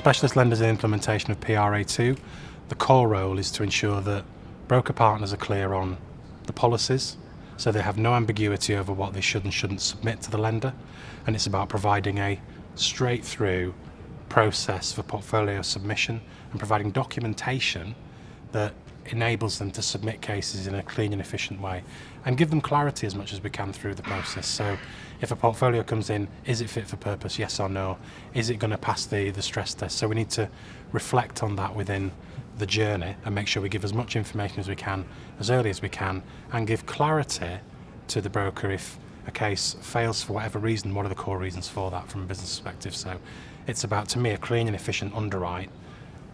Specialist lenders in implementation of PRA2, the core role is to ensure that broker partners are clear on the policies, so they have no ambiguity over what they should and shouldn't submit to the lender, and it's about providing a straight through process for portfolio submission and providing documentation that enables them to submit cases in a clean and efficient way and give them clarity as much as we can through the process. So if a portfolio comes in, is it fit for purpose, yes or no? Is it going to pass the stress test? So we need to reflect on that within the journey and make sure we give as much information as we can, as early as we can, and give clarity to the broker if a case fails for whatever reason. What are the core reasons for that from a business perspective? So it's about, to me, a clean and efficient underwrite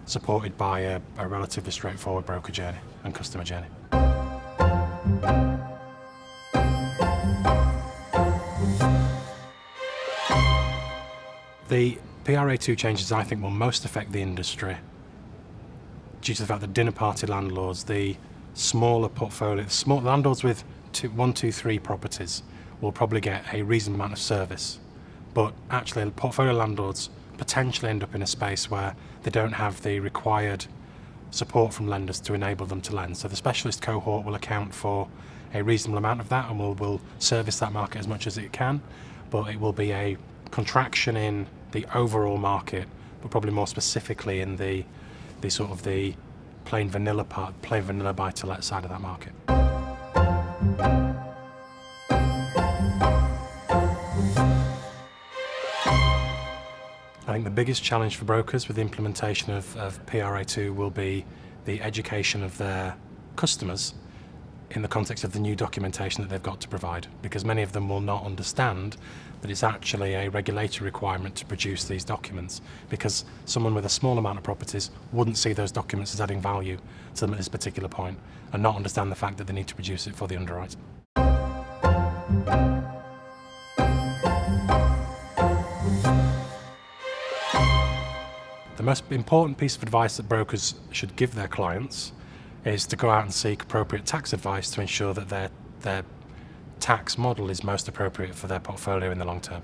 supported by a relatively straightforward broker journey and customer journey. The PRA2 changes, I think, will most affect the industry due to the fact that dinner party landlords, the smaller portfolio, small landlords with 1, 2, 3 properties will probably get a reasonable amount of service, but actually portfolio landlords potentially end up in a space where they don't have the required support from lenders to enable them to lend. So the specialist cohort will account for a reasonable amount of that and will service that market as much as it can, but it will be a contraction in the overall market, but probably more specifically in the sort of the plain vanilla buy-to-let side of that market. I think the biggest challenge for brokers with the implementation of PRA2 will be the education of their customers in the context of the new documentation that they've got to provide, because many of them will not understand that it's actually a regulatory requirement to produce these documents, because someone with a small amount of properties wouldn't see those documents as adding value to them at this particular point and not understand the fact that they need to produce it for the underwrite. The most important piece of advice that brokers should give their clients is to go out and seek appropriate tax advice to ensure that their tax model is most appropriate for their portfolio in the long term.